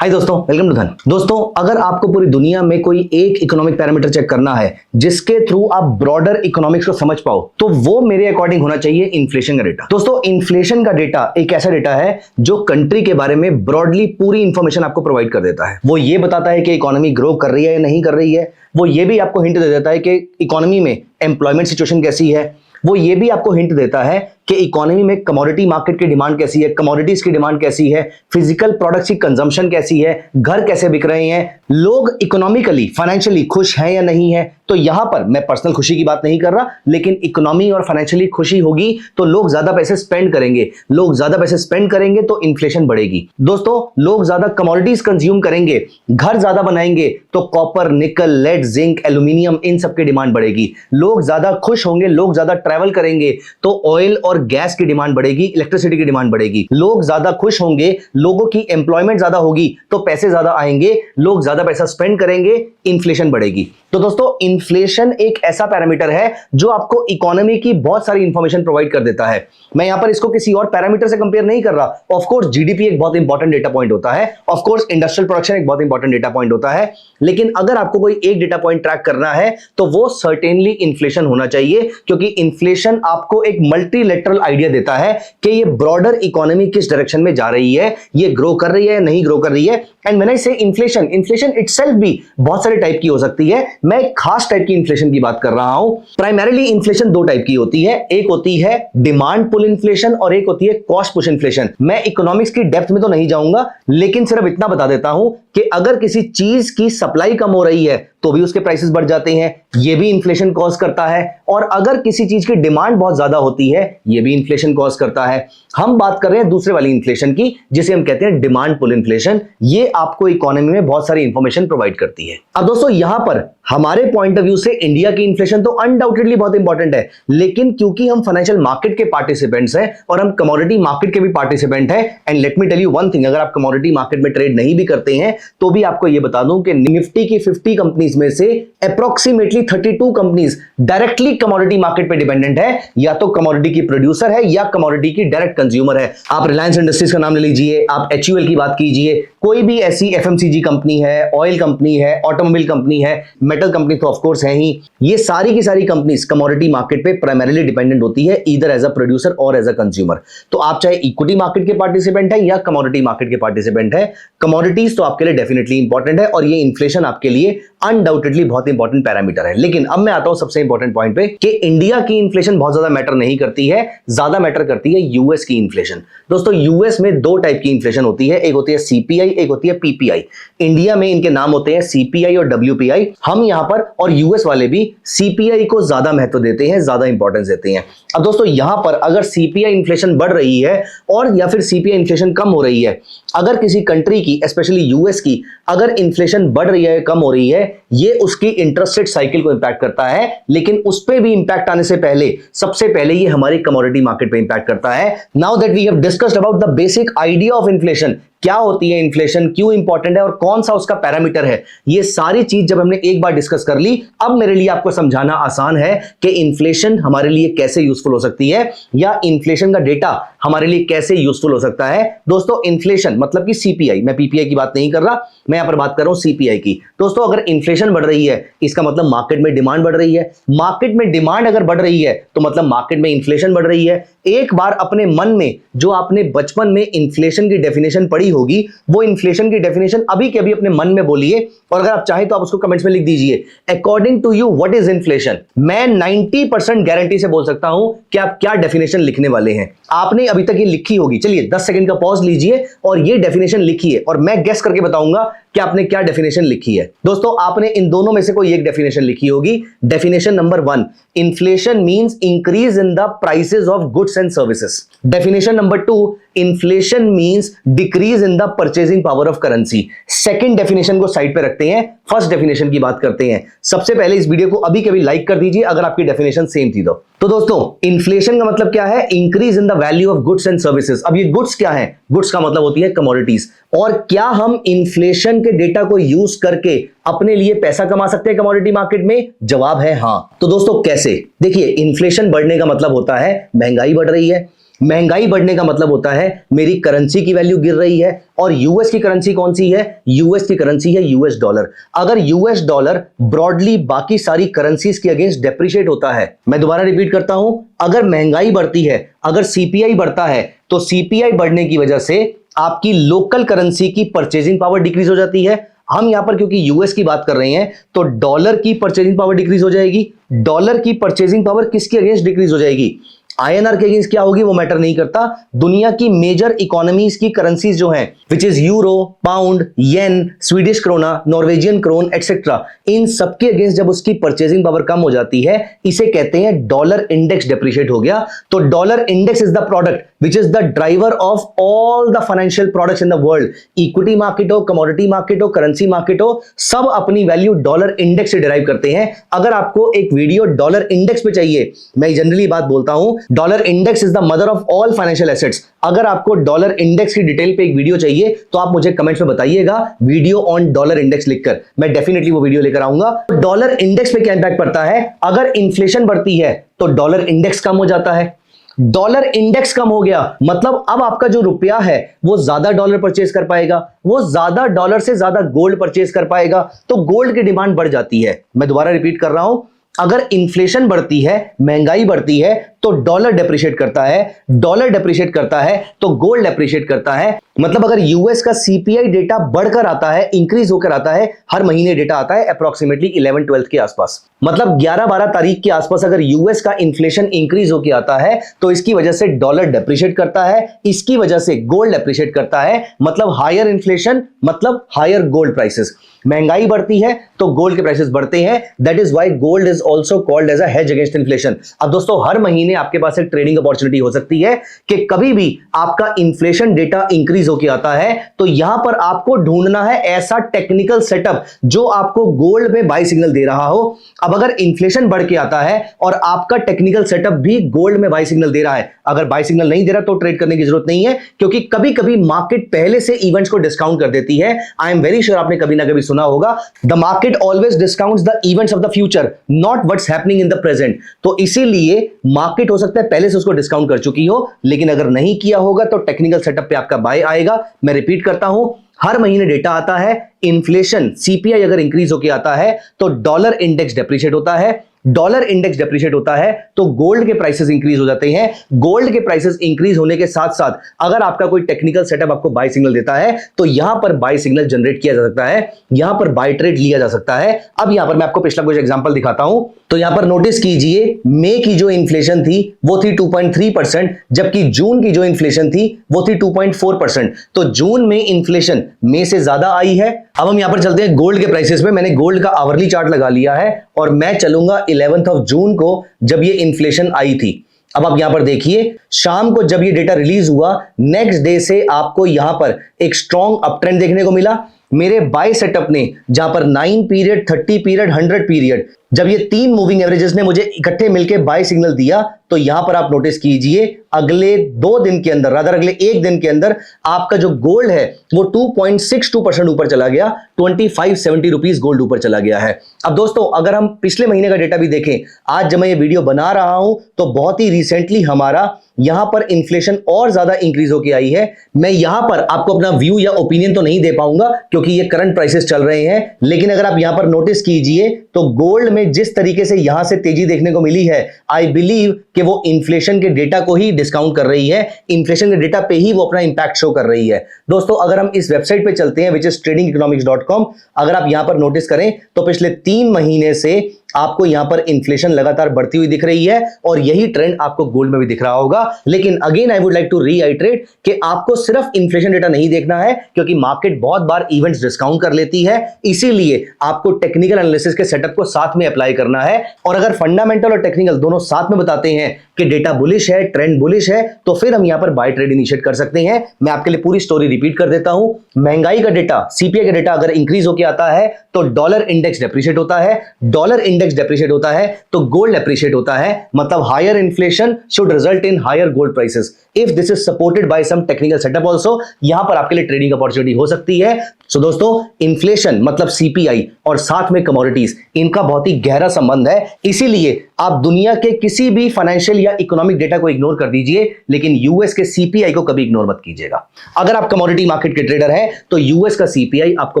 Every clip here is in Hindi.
हाय दोस्तों, वेलकम टू धन। दोस्तों, अगर आपको पूरी दुनिया में कोई एक इकोनॉमिक पैरामीटर चेक करना है जिसके थ्रू आप ब्रॉडर इकोनॉमिक्स को समझ पाओ, तो वो मेरे अकॉर्डिंग होना चाहिए इन्फ्लेशन का डेटा। दोस्तों, इन्फ्लेशन का डेटा एक ऐसा डेटा है जो कंट्री के बारे में ब्रॉडली पूरी इंफॉर्मेशन आपको प्रोवाइड कर देता है। वो ये बताता है कि इकोनॉमी ग्रो कर रही है या नहीं कर रही है। वो ये भी आपको हिंट दे देता है कि इकोनॉमी में एम्प्लॉयमेंट सिचुएशन कैसी है। वो ये भी आपको हिंट देता है कि इकोनॉमी में कमोडिटी मार्केट की डिमांड कैसी है, कमोडिटीज की डिमांड कैसी है, फिजिकल प्रोडक्ट्स की कंजम्पशन कैसी है, घर कैसे बिक रहे हैं, लोग इकोनॉमिकली फाइनेंशियली खुश हैं या नहीं है। तो यहां पर मैं पर्सनल खुशी की बात नहीं कर रहा, लेकिन इकोनॉमी और फाइनेंशियली खुशी होगी तो लोग ज्यादा पैसे स्पेंड करेंगे। लोग ज्यादा पैसे स्पेंड करेंगे तो इन्फ्लेशन बढ़ेगी। दोस्तों, लोग ज्यादा कमोडिटीज कंज्यूम करेंगे, घर ज्यादा बनाएंगे तो कॉपर, निकल, लेड, जिंक, एल्यूमिनियम, इन सब की डिमांड बढ़ेगी। लोग ज्यादा खुश होंगे, लोग ज्यादा ट्रैवल करेंगे तो ऑयल और गैस की डिमांड बढ़ेगी, इलेक्ट्रिसिटी की डिमांड बढ़ेगी। लोग ज्यादा खुश होंगे, लोगों की एम्प्लॉयमेंट ज्यादा होगी तो पैसे ज्यादा आएंगे, लोग ज्यादा पैसा स्पेंड करेंगे, इन्फ्लेशन बढ़ेगी। तो दोस्तों, इन्फ्लेशन एक ऐसा पैरामीटर है जो आपको इकोनॉमी की बहुत सारी इंफॉर्मेशन प्रोवाइड कर देता है। मैं यहां पर इसको किसी और पैरामीटर से कंपेयर नहीं कर रहा। ऑफ कोर्स जीडीपी एक बहुत इंपॉर्टेंट डेटा पॉइंट होता है, ऑफ कोर्स इंडस्ट्रियल प्रोडक्शन एक बहुत इंपॉर्टेंट डेटा पॉइंट होता है, लेकिन अगर आपको कोई एक डेटा पॉइंट ट्रैक करना है तो वो सर्टेनली इन्फ्लेशन होना चाहिए, क्योंकि इन्फ्लेशन आपको एक मल्टीलेटरल आइडिया देता है कि ये ब्रॉडर इकोनॉमी किस डायरेक्शन में जा रही है, ये ग्रो कर रही है या नहीं ग्रो कर रही है। एंड व्हेन आई से इन्फ्लेशन, इन्फ्लेशन इटसेल्फ भी बहुत सारे टाइप की हो सकती है। मैं एक खास टाइप की इन्फ्लेशन की बात कर रहा हूं। प्राइमरीली इन्फ्लेशन दो टाइप की होती है, एक होती है डिमांड पुल इन्फ्लेशन और एक होती है कॉस्ट पुश इन्फ्लेशन। मैं इकोनॉमिक्स की डेप्थ में तो नहीं जाऊंगा, लेकिन सिर्फ इतना बता देता हूं कि अगर किसी चीज की सप्लाई कम हो रही है तो भी उसके प्राइसेस बढ़ जाते हैं, ये भी इन्फ्लेशन कॉज करता है। और अगर किसी चीज की डिमांड बहुत ज्यादा होती है, ये भी इन्फ्लेशन कॉज करता है। हम बात कर रहे हैं दूसरे वाली इन्फ्लेशन की, जिसे हम कहते हैं डिमांड पुल इन्फ्लेशन। ये आपको इकोनॉमी में बहुत सारी इंफॉर्मेशन प्रोवाइड करती है। अब दोस्तों, यहां पर हमारे पॉइंट ऑफ व्यू से इंडिया की इन्फ्लेशन तो अनडाउटेडली बहुत इंपॉर्टेंट है, लेकिन क्योंकि हम फाइनेंशियल मार्केट के पार्टिसिपेंट्स हैं और हम कमोडिटी मार्केट के भी पार्टिसिपेंट हैं, and let me tell you one thing, अगर आप कमोडिटी मार्केट में ट्रेड नहीं भी करते हैं तो भी आपको यह बता दूं कि निफ्टी की 50 कंपनीज में से approximately 32 companies directly commodity market पे डिपेंडेंट है। या तो कमोडिटी की प्रोड्यूसर है या कमोडिटी की डायरेक्ट कंज्यूमर है। आप रिलायंस इंडस्ट्रीज का नाम ले लीजिए, आप HUL की बात कीजिए, कोई भी ऐसी FMCG कंपनी है, ऑयल कंपनी है, ऑटोमोबाइल कंपनी है, मेटल कंपनी तो ऑफ कोर्स है ही। ये सारी की सारी कंपनीज कमोडिटी मार्केट पे प्राइमरीली डिपेंडेंट होती है, ईदर एज अ प्रोड्यूसर और एज अ कंज्यूमर। तो आप चाहे इक्विटी मार्केट के पार्टिसिपेंट है या कमोडिटी मार्केट के पार्टिसिपेंट है, कमोडिटीज तो आपके लिए डेफिनेटली इंपॉर्टेंट है और ये इन्फ्लेशन आपके लिए अनडाउटेडली बहुत इंपॉर्टेंट पैरामीटर है। लेकिन अब मैं आता हूं सबसे इंपॉर्टेंट पॉइंट पे कि इंडिया की इन्फ्लेशन बहुत ज्यादा मैटर नहीं करती है, ज्यादा मैटर करती है यूएस की इन्फ्लेशन। दोस्तों, यूएस में दो टाइप की इन्फ्लेशन होती है, एक होती है CPI, एक होती है PPI। इंडिया में इनके नाम होते हैं CPI और WPI। हम यहां पर और यूएस वाले भी CPI को ज्यादा महत्व देते हैं, ज्यादा इंपॉर्टेंस देते हैं। अब दोस्तों, यहां पर अगर CPI इन्फ्लेशन बढ़ रही है और या फिर CPI इन्फ्लेशन कम हो रही है, अगर किसी कंट्री की स्पेशली यूएस की अगर इन्फ्लेशन बढ़ रही है, कम हो रही है, ये उसकी इंटरेस्ट रेट साइकिल को इंपैक्ट करता है। लेकिन उस पे भी इंपैक्ट आने से पहले सबसे पहले ये हमारी कमोडिटी मार्केट पे इंपैक्ट करता है। Now that we have discussed about the basic idea of inflation, क्या होती है इन्फ्लेशन, क्यों इंपॉर्टेंट है और कौन सा उसका पैरामीटर है, ये सारी चीज जब हमने एक बार डिस्कस कर ली, अब मेरे लिए आपको समझाना आसान है कि इन्फ्लेशन हमारे लिए कैसे यूजफुल हो सकती है या इन्फ्लेशन का डेटा हमारे लिए कैसे यूजफुल हो सकता है। दोस्तों, इन्फ्लेशन मतलब कि CPI, मैं PPI की बात नहीं कर रहा, मैं यहां पर बात कर रहा हूं CPI की। दोस्तों, अगर इन्फ्लेशन बढ़ रही है इसका मतलब मार्केट में डिमांड बढ़ रही है। मार्केट में डिमांड अगर बढ़ रही है तो मतलब मार्केट में इन्फ्लेशन बढ़ रही है। एक बार अपने मन में जो आपने बचपन में इन्फ्लेशन की डेफिनेशन पढ़ी होगी, वो इन्फ्लेशन की डेफिनेशन अभी के अभी अपने मन में बोलिए, और अगर आप चाहें तो आप उसको कमेंट्स में लिख दीजिए, according to you what is inflation. मैं 90% गारंटी से बोल सकता हूं कि आप क्या डेफिनेशन लिखने वाले हैं। आपने अभी तक ये लिखी होगी। चलिए 10 सेकंड का पॉज लीजिए और ये डेफिनेशन लिखिए और मैं गेस करके बताऊंगा कि आपने क्या डेफिनेशन लिखी है। दोस्तों, आपने इन दोनों में से कोई एक डेफिनेशन लिखी होगी। Definition number 1, inflation means increase in the prices of goods and services. Definition number 2, inflation means decrease in the purchasing power of currency. Second definition को साइड पे रखते हैं, फर्स्ट डेफिनेशन की बात करते हैं। सबसे पहले इस वीडियो को अभी के अभी लाइक कर दीजिए अगर आपकी डेफिनेशन सेम थी तो दोस्तों, इन्फ्लेशन का मतलब क्या है? Increase in the value of goods and services. अब ये गुड्स क्या है? गुड्स का मतलब होती है कमोडिटीज। और क्या हम इन्फ्लेशन के डेटा को यूज करके अपने लिए पैसा कमा सकते हैं कमोडिटी मार्केट में? जवाब है हाँ। तो दोस्तों, कैसे? देखिए, इन्फ्लेशन बढ़ने का मतलब होता है महंगाई बढ़ रही है। महंगाई बढ़ने का मतलब होता है मेरी करेंसी की वैल्यू गिर रही है। और यूएस की करेंसी कौन सी है? यूएस की करेंसी है यूएस डॉलर। अगर यूएस डॉलर ब्रॉडली बाकी सारी करेंसीज के अगेंस्ट डेप्रिशिएट होता है, मैं दोबारा रिपीट करता हूं, अगर महंगाई बढ़ती है, अगर सीपीआई बढ़ता है, तो सीपीआई बढ़ने की वजह से आपकी लोकल करेंसी की परचेजिंग पावर डिक्रीज हो जाती है। हम यहां पर क्योंकि यूएस की बात कर रहे हैं तो डॉलर की परचेजिंग पावर डिक्रीज हो जाएगी। डॉलर की परचेजिंग पावर किसके अगेंस्ट डिक्रीज हो जाएगी? आईएनआर के अगेंस्ट क्या होगी वो मैटर नहीं करता। दुनिया की मेजर इकोनॉमीज की करेंसीज जो हैं, which is euro, pound, yen, Swedish krona, Norwegian krone etcetera, इन सबके अगेंस्ट जब उसकी परचेजिंग पावर कम हो जाती है, इसे कहते हैं डॉलर इंडेक्स डेप्रिशिएट हो गया। तो dollar index is the product which is the driver of all the financial products in the world. Equity market हो, कमोडिटी मार्केट हो, करेंसी मार्केट हो, सब अपनी वैल्यू डॉलर इंडेक्स से डिराइव करते हैं। अगर आपको एक वीडियो डॉलर इंडेक्स पे चाहिए, मैं जनरली बात बोलता हूं, dollar index is the mother of all financial assets. अगर आपको डॉलर इंडेक्स की डिटेल पे एक वीडियो चाहिए तो आप मुझे कमेंट्स में बताइएगा, वीडियो ऑन डॉलर इंडेक्स लिखकर, मैं डेफिनेटली वो वीडियो लेकर आऊंगा। डॉलर इंडेक्स पे क्या इंपैक्ट पड़ता है? अगर इन्फ्लेशन बढ़ती है तो डॉलर इंडेक्स कम हो जाता है। डॉलर इंडेक्स कम हो गया मतलब अब आपका जो रुपया है वो ज्यादा डॉलर परचेज कर पाएगा, वो ज्यादा डॉलर से ज्यादा गोल्ड परचेज कर पाएगा, तो गोल्ड की डिमांड बढ़ जाती है। मैं दोबारा रिपीट कर रहा हूं, अगर इन्फ्लेशन बढ़ती है, महंगाई बढ़ती है, तो डॉलर डेप्रिशिएट करता है, डॉलर डेप्रिशिएट करता है तो गोल्ड डेप्रिशिएट करता है। मतलब अगर यूएस का सीपीआई डेटा बढ़कर आता है, इंक्रीज होकर आता है, हर महीने डेटा आता है अप्रोक्सीमेटली 11-12 के आसपास, मतलब 11-12 तारीख के आसपास अगर यूएस का इन्फ्लेशन इंक्रीज होकर आता है तो इसकी वजह से डॉलर डेप्रिशिएट करता है, इसकी वजह से गोल्ड डेप्रिशिएट करता है। मतलब हायर इन्फ्लेशन मतलब हायर गोल्ड प्राइसेस। महंगाई बढ़ती है तो गोल्ड के प्राइसेस बढ़ते हैं। That is why gold is also called as a hedge against inflation. अब दोस्तों हर महीने आपके पास एक ट्रेडिंग अपॉर्चुनिटी हो सकती है कि कभी भी आपका इन्फ्लेशन डेटा इंक्रीज होकर आता है तो यहां पर आपको ढूंढना है ऐसा टेक्निकल सेटअप जो आपको गोल्ड में बाय सिग्नल दे रहा हो। अब अगर इन्फ्लेशन बढ़ के आता है और आपका टेक्निकल सेटअप भी गोल्ड में बाय सिग्नल दे रहा है, अगर बाय सिग्नल नहीं दे रहा तो ट्रेड करने की जरूरत नहीं है, क्योंकि कभी कभी मार्केट पहले से इवेंट्स को डिस्काउंट कर देती है। आई एम वेरी श्योर आपने कभी ना कभी सुना होगा, the market always discounts the events of the future, not what's happening in the present. तो इसीलिए मार्केट हो सकता है पहले से उसको डिस्काउंट कर चुकी हो, लेकिन अगर नहीं किया होगा तो टेक्निकल सेटअप पे आपका बाय आएगा। मैं रिपीट करता हूं, हर महीने डेटा आता है, इन्फ्लेशन सीपीआई अगर इंक्रीज होकर आता है तो डॉलर इंडेक्स डेप्रिशिएट होता है, डॉलर इंडेक्स डेप्रिशिएट होता है तो गोल्ड के प्राइसेस इंक्रीज हो जाते हैं। गोल्ड के प्राइसेस इंक्रीज होने के साथ साथ अगर आपका कोई टेक्निकल सेटअप आपको बाय सिग्नल देता है तो यहां पर बाय सिग्नल जनरेट किया जा सकता है, यहां पर बाय ट्रेड लिया जा सकता है। अब यहां पर मैं आपको पिछला कुछ एग्जांपल दिखाता हूं। तो यहां पर नोटिस कीजिए, मई की जो इन्फ्लेशन थी वो थी 2.3%, जबकि जून की जो इन्फ्लेशन थी वो थी 2.4%। तो जून में इन्फ्लेशन मई से ज्यादा आई है। अब हम यहां पर चलते हैं गोल्ड के प्राइसेस पे। मैंने गोल्ड का आवरली चार्ट लगा लिया है और मैं चलूंगा 11th ऑफ जून को जब ये इन्फ्लेशन आई थी। अब आप यहां पर देखिए, शाम को जब ये डेटा रिलीज हुआ, नेक्स्ट डे से आपको यहां पर एक स्ट्रॉन्ग अप ट्रेंड देखने को मिला। मेरे बाय सेटअप ने जहां पर 9 पीरियड, 30 पीरियड, 100 पीरियड, जब ये तीन मूविंग एवरेजेस ने मुझे इकट्ठे मिलकर बाय सिग्नल दिया तो यहां पर आप नोटिस कीजिए अगले 2 दिन के अंदर, रादर अगले 1 दिन के अंदर आपका जो गोल्ड है वो 2.62% ऊपर चला गया, 2570 रुपीस गोल्ड ऊपर चला गया है। अब दोस्तों अगर हम पिछले महीने का डेटा भी देखें, आज जब मैं ये वीडियो बना रहा हूं तो बहुत ही रिसेंटली हमारा यहां पर इन्फ्लेशन और ज्यादा इंक्रीज होकर आई है। मैं यहां पर आपको अपना व्यू या ओपिनियन तो नहीं दे पाऊंगा क्योंकि ये करंट प्राइसेस चल रहे हैं, लेकिन अगर आप यहां पर नोटिस कीजिए तो गोल्ड में जिस तरीके से यहां से तेजी देखने को मिली है, आई बिलीव कि वो इन्फ्लेशन के डेटा को ही डिस्काउंट कर रही है, इन्फ्लेशन के डेटा पे ही वो अपना इंपैक्ट शो कर रही है। दोस्तों अगर हम इस वेबसाइट पे चलते हैं विच इज tradingeconomics.com, अगर आप यहां पर नोटिस करें तो पिछले 3 महीने से आपको यहां पर इन्फ्लेशन लगातार बढ़ती हुई दिख रही है और यही ट्रेंड आपको गोल्ड में भी दिख रहा होगा। लेकिन again I would like to reiterate कि आपको सिर्फ इन्फ्लेशन डेटा नहीं देखना है, क्योंकि मार्केट बहुत बार इवेंट्स डिस्काउंट कर लेती है, इसीलिए आपको टेक्निकल एनालिसिस के सेटअप को साथ में अप्लाई करना है। और अगर फंडामेंटल और टेक्निकल दोनों साथ में बताते हैं कि डेटा बुलिश है, ट्रेंड बुलिश है, तो फिर हम यहां पर बाय ट्रेड इनिशिएट कर सकते हैं। मैं आपके लिए पूरी स्टोरी रिपीट कर देता हूं। महंगाई का डेटा, सीपीआई का डेटा अगर इंक्रीज होकर आता है तो डॉलर इंडेक्स डेप्रिशिएट होता है, डॉलर इंडेक्स डेप्रिशिएट होता है तो गोल्ड एप्रिशिएट होता है, मतलब higher inflation should result in higher gold prices if this is supported by some technical setup also. यहां पर आपके लिए ट्रेडिंग अपॉर्चुनिटी हो सकती है। सो दोस्तों, इन्फ्लेशन मतलब सीपीआई और साथ में कमोडिटीज, इनका बहुत ही गहरा संबंध है। इसीलिए आप दुनिया के किसी भी फाइनेंशियल या इकोनॉमिक डेटा को इग्नोर कर दीजिए, लेकिन यूएस के सीपीआई को कभी इग्नोर मत कीजिएगा। अगर आप कमोडिटी मार्केट के ट्रेडर हैं तो यूएस का सीपीआई आपको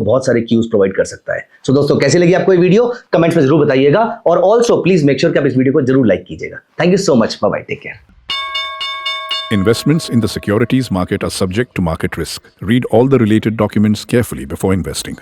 बहुत सारे क्यूज प्रोवाइड कर सकता है। सो दोस्तों, कैसी लगी आपको ये वीडियो कमेंट्स में जरूर बताइएगा, और ऑल्सो प्लीज मेक श्योर कि आप इस वीडियो को जरूर लाइक कीजिएगा। Thank you so much, bye bye, take care. Investments in the securities market are subject to market risk. Read all the related documents carefully before investing.